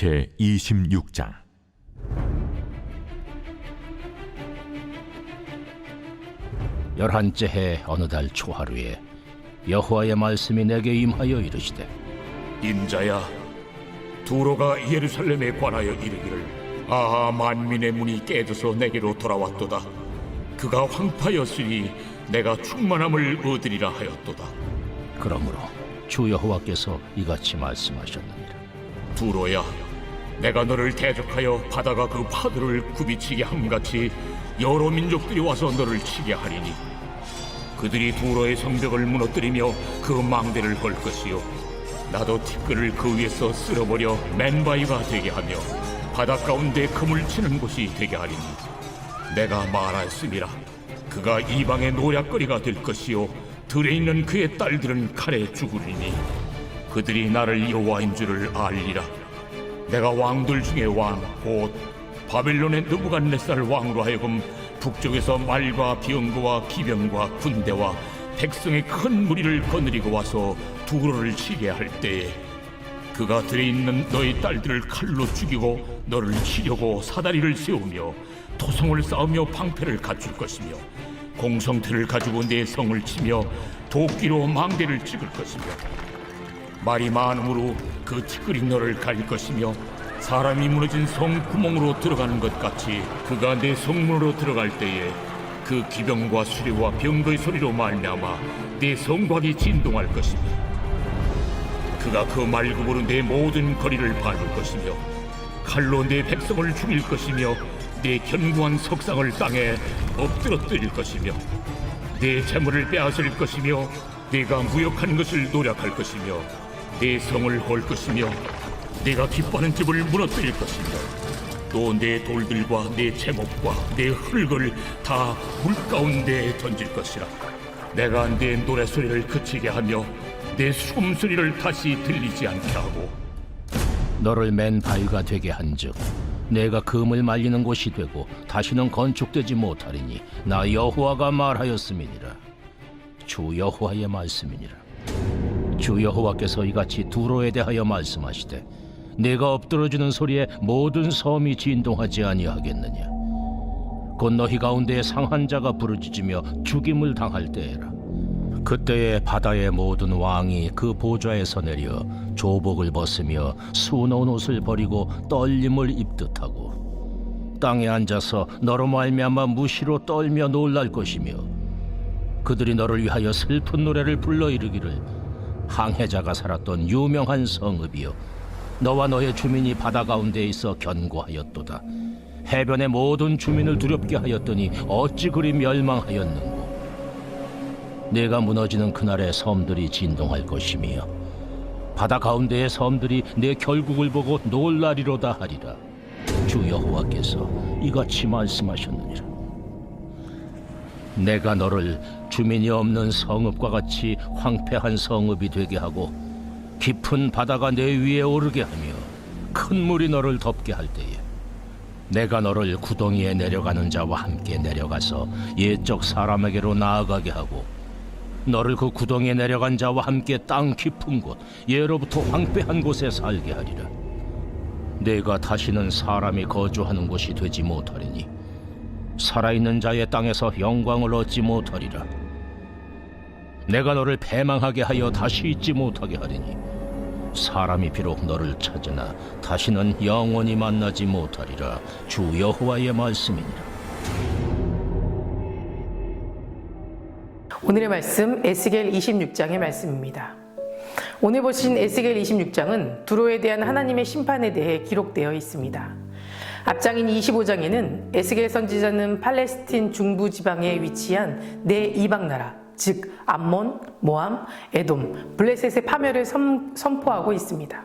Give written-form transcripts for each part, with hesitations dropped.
제26장. 열한째 해 어느 달 초하루에 여호와의 말씀이 내게 임하여 이르시되, 인자야, 두로가 예루살렘에 관하여 이르기를, 아하, 만민의 문이 깨져서 내게로 돌아왔도다. 그가 황폐하였으니 내가 충만함을 얻으리라 하였도다. 그러므로 주 여호와께서 이같이 말씀하셨느니라. 두로야, 내가 너를 대적하여 바다가 그 파도를 굽이치게 함같이 여러 민족들이 와서 너를 치게 하리니, 그들이 두로의 성벽을 무너뜨리며 그 망대를 헐 것이요, 나도 티끌을 그 위에서 쓸어버려 맨바위가 되게 하며 바다 가운데 그물 치는 곳이 되게 하리니, 내가 말하였음이라. 그가 이방의 노략거리가 될 것이요, 들에 있는 그의 딸들은 칼에 죽으리니, 그들이 나를 여호와인 줄을 알리라. 내가 왕들 중에 왕, 곧 바벨론의 느부갓네살 왕으로 하여금 북쪽에서 말과 병거와 기병과 군대와 백성의 큰 무리를 거느리고 와서 두로를 치게 할 때에, 그가 들에 있는 너희 딸들을 칼로 죽이고 너를 치려고 사다리를 세우며 토성을 쌓으며 방패를 갖출 것이며, 공성틀을 가지고 내 성을 치며 도끼로 망대를 찍을 것이며, 말이 많음으로 그 티끌이 너를 가릴 것이며, 사람이 무너진 성 구멍으로 들어가는 것 같이 그가 내 성문으로 들어갈 때에 그 기병과 수레와 병거의 소리로 말미암아 내 성곽이 진동할 것이며, 그가 그 말급으로 내 모든 거리를 밟을 것이며, 칼로 내 백성을 죽일 것이며, 내 견고한 석상을 땅에 엎드러뜨릴 것이며, 내 재물을 빼앗을 것이며, 내가 무역한 것을 노략할 것이며, 내 성을 헐 것이며, 내가 기뻐하는 집을 무너뜨릴 것이며, 또 내 돌들과 내 제목과 내 흙을 다 물가운데에 던질 것이라. 내가 내 노래소리를 그치게 하며 내 숨소리를 다시 들리지 않게 하고, 너를 맨 바위가 되게 한즉 내가 금을 말리는 곳이 되고 다시는 건축되지 못하리니 나 여호와가 말하였음이니라. 주 여호와의 말씀이니라. 주 여호와께서 이같이 두로에 대하여 말씀하시되, 내가 엎드러지는 소리에 모든 섬이 진동하지 아니하겠느냐. 곧 너희 가운데에 상한 자가 부르짖으며 죽임을 당할 때에라. 그때에 바다의 모든 왕이 그 보좌에서 내려 조복을 벗으며 수놓은 옷을 버리고 떨림을 입듯 하고, 땅에 앉아서 너로 말미암아 무시로 떨며 놀랄 것이며, 그들이 너를 위하여 슬픈 노래를 불러 이르기를, 항해자가 살았던 유명한 성읍이여, 너와 너의 주민이 바다 가운데 있어 견고하였도다. 해변의 모든 주민을 두렵게 하였더니 어찌 그리 멸망하였는고. 내가 무너지는 그날에 섬들이 진동할 것이며, 바다 가운데의 섬들이 내 결국을 보고 놀라리로다 하리라. 주 여호와께서 이같이 말씀하셨느니라. 내가 너를 주민이 없는 성읍과 같이 황폐한 성읍이 되게 하고, 깊은 바다가 내 위에 오르게 하며 큰 물이 너를 덮게 할 때에, 내가 너를 구덩이에 내려가는 자와 함께 내려가서 옛적 사람에게로 나아가게 하고, 너를 그 구덩이에 내려간 자와 함께 땅 깊은 곳, 예로부터 황폐한 곳에 살게 하리라. 내가 다시는 사람이 거주하는 곳이 되지 못하리니 살아있는 자의 땅에서 영광을 얻지 못하리라. 내가 너를 패망하게 하여 다시 있지 못하게 하리니 사람이 비록 너를 찾으나 다시는 영원히 만나지 못하리라. 주 여호와의 말씀이니라. 오늘의 말씀 에스겔 26장의 말씀입니다. 오늘 보신 에스겔 26장은 두로에 대한 하나님의 심판에 대해 기록되어 있습니다. 앞장인 25장에는 에스겔 선지자는 팔레스틴 중부 지방에 위치한 네 이방 나라, 즉 암몬, 모함, 에돔, 블레셋의 파멸을 선포하고 있습니다.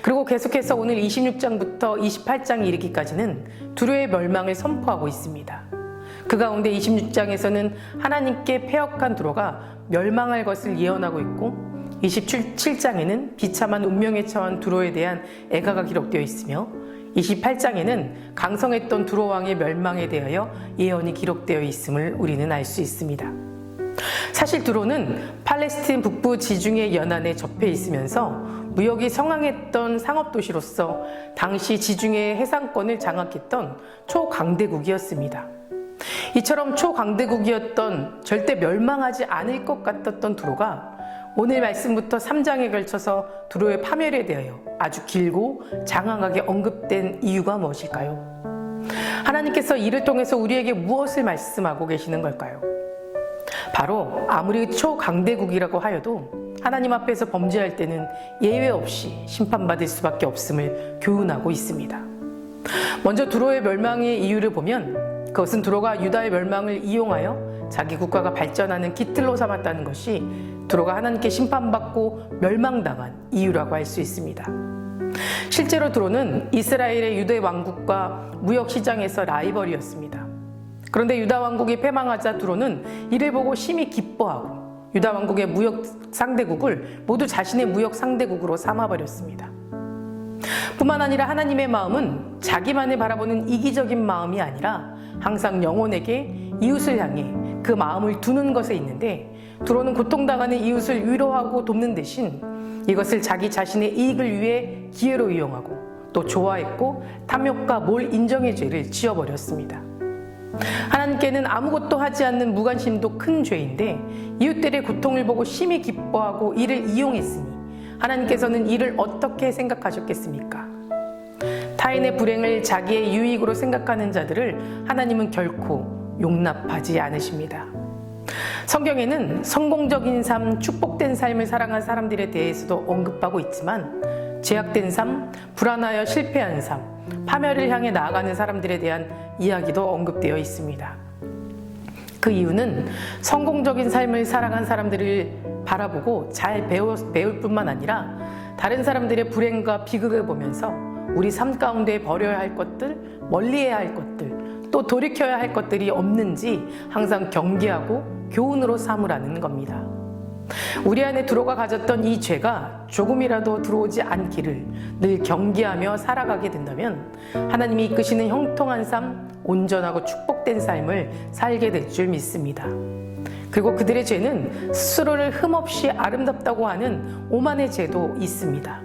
그리고 계속해서 오늘 26장부터 28장에 이르기까지는 두로의 멸망을 선포하고 있습니다. 그 가운데 26장에서는 하나님께 패역한 두로가 멸망할 것을 예언하고 있고, 27장에는 비참한 운명에 처한 두로에 대한 애가가 기록되어 있으며, 28장에는 강성했던 두로 왕의 멸망에 대하여 예언이 기록되어 있음을 우리는 알 수 있습니다. 사실 두로는 팔레스틴 북부 지중해 연안에 접해 있으면서 무역이 성황했던 상업도시로서 당시 지중해 해상권을 장악했던 초강대국이었습니다. 이처럼 초강대국이었던 절대 멸망하지 않을 것 같았던 두로가 오늘 말씀부터 3장에 걸쳐서 두로의 파멸에 대하여 아주 길고 장황하게 언급된 이유가 무엇일까요? 하나님께서 이를 통해서 우리에게 무엇을 말씀하고 계시는 걸까요? 바로 아무리 초강대국이라고 하여도 하나님 앞에서 범죄할 때는 예외 없이 심판받을 수밖에 없음을 교훈하고 있습니다. 먼저 두로의 멸망의 이유를 보면 그것은 두로가 유다의 멸망을 이용하여 자기 국가가 발전하는 기틀로 삼았다는 것이 두로가 하나님께 심판받고 멸망당한 이유라고 할 수 있습니다. 실제로 두로는 이스라엘의 유대 왕국과 무역 시장에서 라이벌이었습니다. 그런데 유다 왕국이 패망하자 두로는 이를 보고 심히 기뻐하고 유다 왕국의 무역 상대국을 모두 자신의 무역 상대국으로 삼아버렸습니다. 뿐만 아니라 하나님의 마음은 자기만을 바라보는 이기적인 마음이 아니라 항상 영혼에게 이웃을 향해 그 마음을 두는 것에 있는데 두로는 고통당하는 이웃을 위로하고 돕는 대신 이것을 자기 자신의 이익을 위해 기회로 이용하고 또 좋아했고 탐욕과 몰 인정의 죄를 지어버렸습니다. 하나님께는 아무것도 하지 않는 무관심도 큰 죄인데 이웃들의 고통을 보고 심히 기뻐하고 이를 이용했으니 하나님께서는 이를 어떻게 생각하셨겠습니까? 타인의 불행을 자기의 유익으로 생각하는 자들을 하나님은 결코 용납하지 않으십니다. 성경에는 성공적인 삶, 축복된 삶을 살아간 사람들에 대해서도 언급하고 있지만 제약된 삶, 불안하여 실패한 삶, 파멸을 향해 나아가는 사람들에 대한 이야기도 언급되어 있습니다. 그 이유는 성공적인 삶을 살아간 사람들을 바라보고 잘 배울 뿐만 아니라 다른 사람들의 불행과 비극을 보면서 우리 삶 가운데 버려야 할 것들, 멀리해야 할 것들, 또 돌이켜야 할 것들이 없는지 항상 경계하고 교훈으로 삼으라는 겁니다. 우리 안에 두로가 가졌던 이 죄가 조금이라도 들어오지 않기를 늘 경계하며 살아가게 된다면 하나님이 이끄시는 형통한 삶, 온전하고 축복된 삶을 살게 될 줄 믿습니다. 그리고 그들의 죄는 스스로를 흠없이 아름답다고 하는 오만의 죄도 있습니다.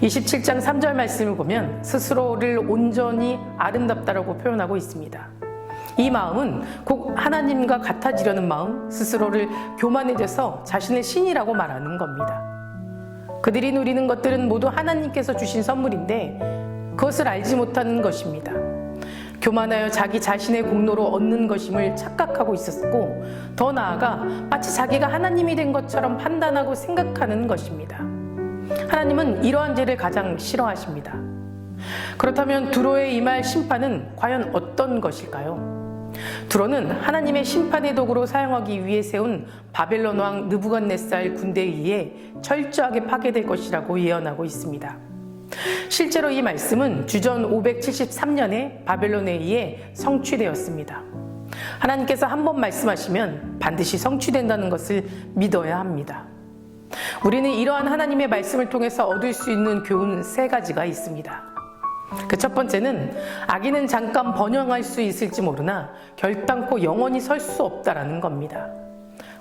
27장 3절 말씀을 보면 스스로를 온전히 아름답다라고 표현하고 있습니다. 이 마음은 곧 하나님과 같아지려는 마음, 스스로를 교만해져서 자신을 신이라고 말하는 겁니다. 그들이 누리는 것들은 모두 하나님께서 주신 선물인데 그것을 알지 못하는 것입니다. 교만하여 자기 자신의 공로로 얻는 것임을 착각하고 있었고 더 나아가 마치 자기가 하나님이 된 것처럼 판단하고 생각하는 것입니다. 하나님은 이러한 죄를 가장 싫어하십니다. 그렇다면 두로의 임할 심판은 과연 어떤 것일까요? 두로는 하나님의 심판의 도구로 사용하기 위해 세운 바벨론 왕 느부갓네살 군대에 의해 철저하게 파괴될 것이라고 예언하고 있습니다. 실제로 이 말씀은 주전 573년에 바벨론에 의해 성취되었습니다. 하나님께서 한 번 말씀하시면 반드시 성취된다는 것을 믿어야 합니다. 우리는 이러한 하나님의 말씀을 통해서 얻을 수 있는 교훈 3가지가 있습니다. 그 첫 번째는 악인은 잠깐 번영할 수 있을지 모르나 결단코 영원히 설 수 없다라는 겁니다.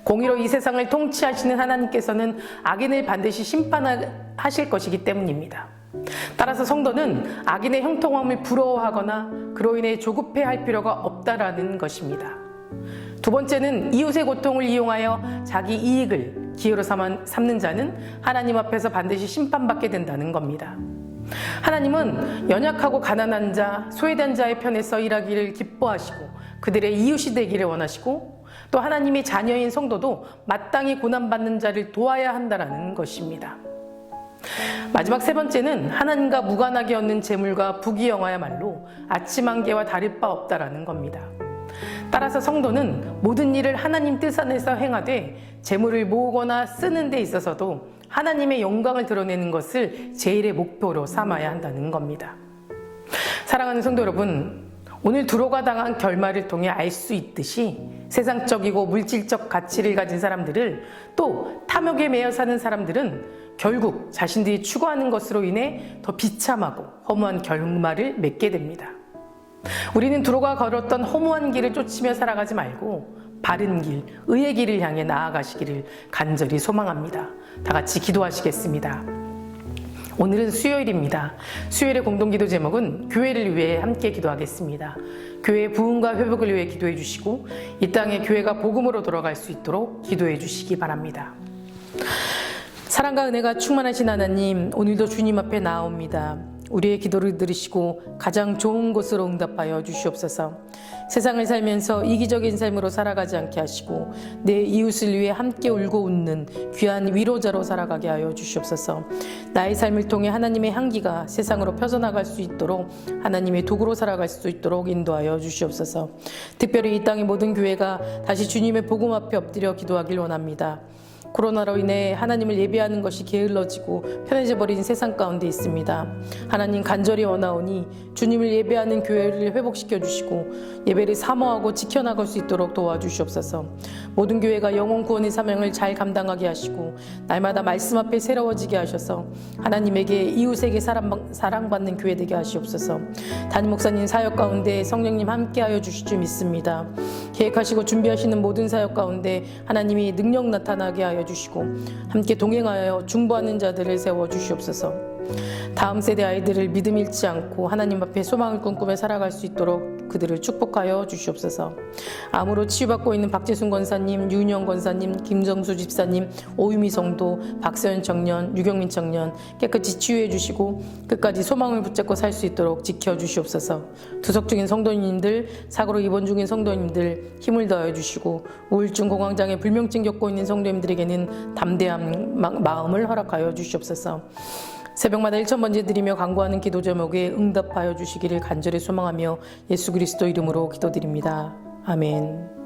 공의로 이 세상을 통치하시는 하나님께서는 악인을 반드시 심판하실 것이기 때문입니다. 따라서 성도는 악인의 형통함을 부러워하거나 그로 인해 조급해할 필요가 없다라는 것입니다. 두 번째는 이웃의 고통을 이용하여 자기 이익을 기회로 삼는 자는 하나님 앞에서 반드시 심판받게 된다는 겁니다. 하나님은 연약하고 가난한 자, 소외된 자의 편에 서 일하기를 기뻐하시고 그들의 이웃이 되기를 원하시고 또 하나님의 자녀인 성도도 마땅히 고난받는 자를 도와야 한다는 것입니다. 마지막 3번째는 하나님과 무관하게 얻는 재물과 부귀영화야말로 아침 한개와 다를 바 없다라는 겁니다. 따라서 성도는 모든 일을 하나님 뜻 안에서 행하되 재물을 모으거나 쓰는 데 있어서도 하나님의 영광을 드러내는 것을 제일의 목표로 삼아야 한다는 겁니다. 사랑하는 성도 여러분, 오늘 두로가 당한 결말을 통해 알 수 있듯이 세상적이고 물질적 가치를 가진 사람들을 또 탐욕에 매여 사는 사람들은 결국 자신들이 추구하는 것으로 인해 더 비참하고 허무한 결말을 맺게 됩니다. 우리는 두로가 걸었던 허무한 길을 쫓으며 살아가지 말고 바른 길, 의의 길을 향해 나아가시기를 간절히 소망합니다. 다 같이 기도하시겠습니다. 오늘은 수요일입니다. 수요일의 공동기도 제목은 교회를 위해 함께 기도하겠습니다. 교회의 부흥과 회복을 위해 기도해 주시고 이 땅에 교회가 복음으로 돌아갈 수 있도록 기도해 주시기 바랍니다. 사랑과 은혜가 충만하신 하나님, 오늘도 주님 앞에 나옵니다. 우리의 기도를 들으시고 가장 좋은 곳으로 응답하여 주시옵소서. 세상을 살면서 이기적인 삶으로 살아가지 않게 하시고 내 이웃을 위해 함께 울고 웃는 귀한 위로자로 살아가게 하여 주시옵소서. 나의 삶을 통해 하나님의 향기가 세상으로 펴져나갈 수 있도록 하나님의 도구로 살아갈 수 있도록 인도하여 주시옵소서. 특별히 이 땅의 모든 교회가 다시 주님의 복음 앞에 엎드려 기도하길 원합니다. 코로나로 인해 하나님을 예배하는 것이 게을러지고 편해져 버린 세상 가운데 있습니다. 하나님 간절히 원하오니 주님을 예배하는 교회를 회복시켜 주시고 예배를 사모하고 지켜나갈 수 있도록 도와주시옵소서. 모든 교회가 영혼 구원의 사명을 잘 감당하게 하시고 날마다 말씀 앞에 새로워지게 하셔서 하나님에게 이웃에게 사랑받는 교회 되게 하시옵소서. 담임 목사님 사역 가운데 성령님 함께하여 주실 줄 믿습니다. 계획하시고 준비하시는 모든 사역 가운데 하나님이 능력 나타나게 하여 주시고 함께 동행하여 중보하는 자들을 세워 주시옵소서. 다음 세대 아이들을 믿음 잃지 않고 하나님 앞에 소망을 꿈꾸며 살아갈 수 있도록 그들을 축복하여 주시옵소서. 암으로 치유받고 있는 박재순 권사님, 윤영 권사님, 김정수 집사님, 오유미 성도, 박서연 청년, 유경민 청년 깨끗이 치유해 주시고 끝까지 소망을 붙잡고 살 수 있도록 지켜주시옵소서. 투석 중인 성도님들, 사고로 입원 중인 성도님들 힘을 더하여 주시고 우울증, 공황장애, 불면증 겪고 있는 성도님들에게는 담대한 마음을 허락하여 주시옵소서. 새벽마다 1,000번째 드리며 간구하는 기도 제목에 응답하여 주시기를 간절히 소망하며 예수 그리스도 이름으로 기도드립니다. 아멘.